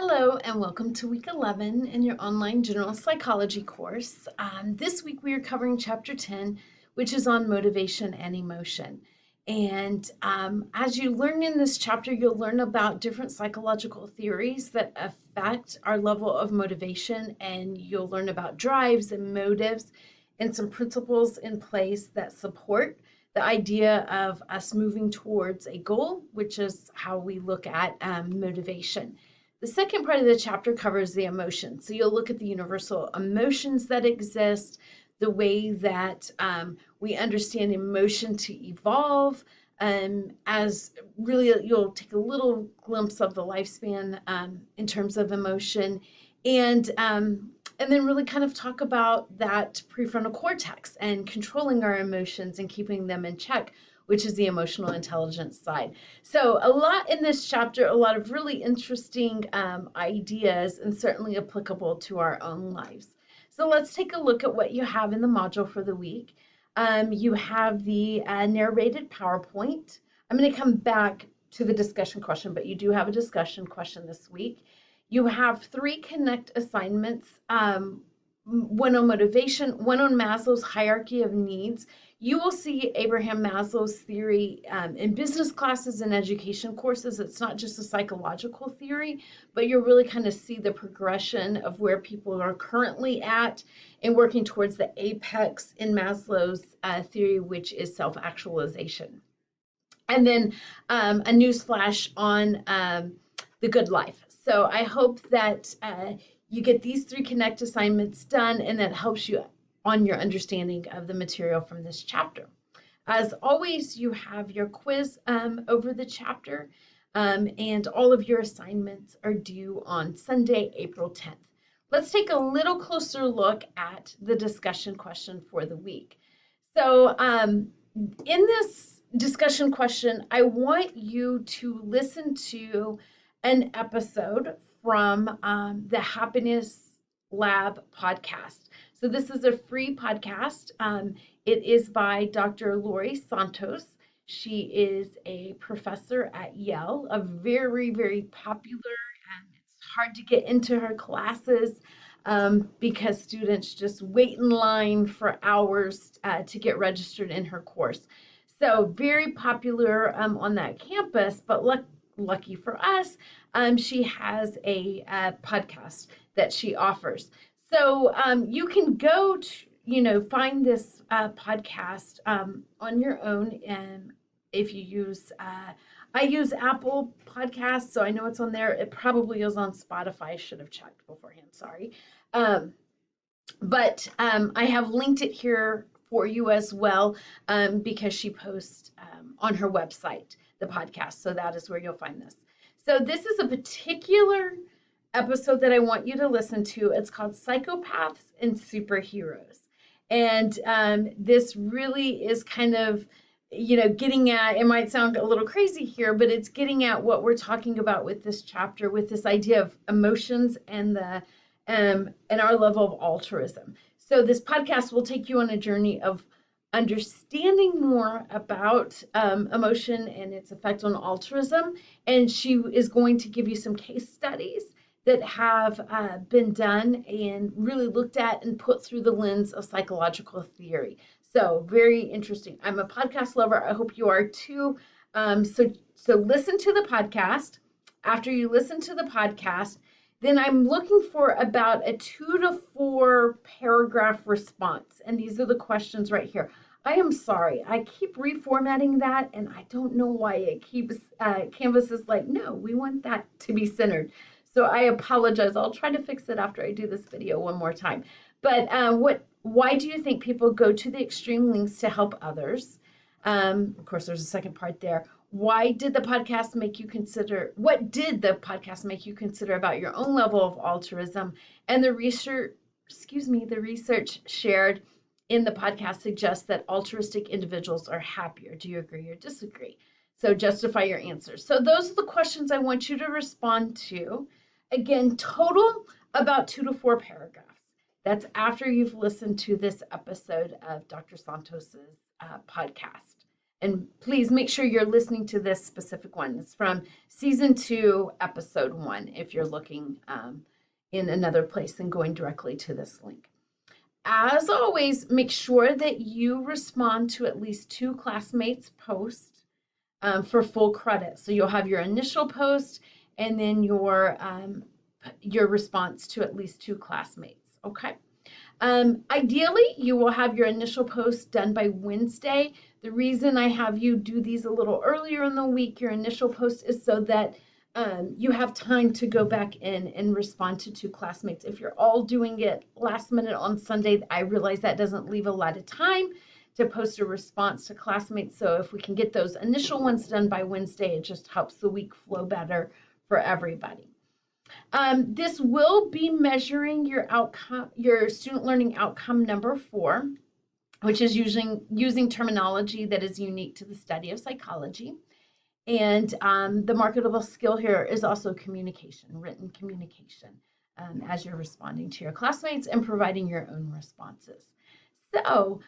Hello and welcome to week 11 in your online general psychology course. This week we are covering chapter 10, which is on motivation and emotion. And as you learn in this chapter, you'll learn about different psychological theories that affect our level of motivation, and you'll learn about drives and motives and some principles in place that support the idea of us moving towards a goal, which is how we look at motivation. The second part of the chapter covers the emotions. So you'll look at the universal emotions that exist, the way that we understand emotion to evolve, as really you'll take a little glimpse of the lifespan in terms of emotion, and then really kind of talk about that prefrontal cortex and controlling our emotions and keeping them in check, which is the emotional intelligence side. So a lot in this chapter, a lot of really interesting ideas and certainly applicable to our own lives. So let's take a look at what you have in the module for the week. You have the narrated PowerPoint. I'm going to come back to the discussion question, but you do have a discussion question this week. You have 3 Connect assignments, one on motivation, one on Maslow's hierarchy of needs. You will see Abraham Maslow's theory in business classes and education courses. It's not just a psychological theory, but you'll really kind of see the progression of where people are currently at and working towards the apex in Maslow's theory, which is self-actualization. And then a news flash on the good life. So I hope that you get these 3 Connect assignments done, and that helps you on your understanding of the material from this chapter. As always, you have your quiz over the chapter, and all of your assignments are due on Sunday, April 10th. Let's take a little closer look at the discussion question for the week. So in this discussion question, I want you to listen to an episode from the Happiness Lab podcast. So this is a free podcast. It is by Dr. Laurie Santos. She is a professor at Yale, a very, very popular, and it's hard to get into her classes because students just wait in line for hours to get registered in her course. So very popular on that campus, but lucky for us, she has a podcast that she offers. So you can go to, find this podcast on your own. And if you use, I use Apple Podcasts, so I know it's on there. It probably is on Spotify. I should have checked beforehand. Sorry. But I have linked it here for you as well because she posts on her website the podcast. So that is where you'll find this. So this is a particular episode that I want you to listen to. It's called Psychopaths and Superheroes. And this really is kind of, getting at, it might sound a little crazy here, but it's getting at what we're talking about with this chapter, with this idea of emotions and our level of altruism. So this podcast will take you on a journey of understanding more about emotion and its effect on altruism. And she is going to give you some case studies that have been done and really looked at and put through the lens of psychological theory. So very interesting. I'm a podcast lover. I hope you are too. So listen to the podcast. After you listen to the podcast, then I'm looking for about a 2 to 4 paragraph response. And these are the questions right here. I am sorry. I keep reformatting that, and I don't know why it keeps, Canvas is like, no, we want that to be centered. So I apologize. I'll try to fix it after I do this video one more time. But why do you think people go to the extreme lengths to help others? Of course, there's a second part there. What did the podcast make you consider about your own level of altruism? And the research shared in the podcast suggests that altruistic individuals are happier. Do you agree or disagree? So justify your answers. So those are the questions I want you to respond to. Again, total about 2 to 4 paragraphs. That's after you've listened to this episode of Dr. Santos's podcast. And please make sure you're listening to this specific one. It's from season 2, episode 1, if you're looking in another place than going directly to this link. As always, make sure that you respond to at least 2 classmates' posts for full credit. So you'll have your initial post and then your response to at least 2 classmates. Okay. Ideally, you will have your initial post done by Wednesday. The reason I have you do these a little earlier in the week, your initial post, is so that you have time to go back in and respond to 2 classmates. If you're all doing it last minute on Sunday, I realize that doesn't leave a lot of time to post a response to classmates. So if we can get those initial ones done by Wednesday, it just helps the week flow better for everybody. This will be measuring your outcome, your student learning outcome number 4, which is using terminology that is unique to the study of psychology. And the marketable skill here is also communication, written communication, as you're responding to your classmates and providing your own responses. So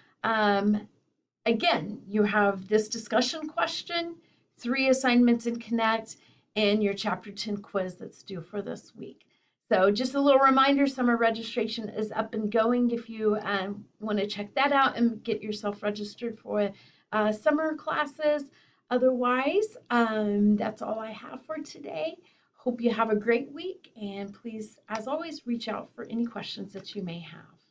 again, you have this discussion question, 3 assignments in Connect, and your Chapter 10 quiz that's due for this week. So just a little reminder, summer registration is up and going if you want to check that out and get yourself registered for summer classes. Otherwise, that's all I have for today. Hope you have a great week, and please, as always, reach out for any questions that you may have.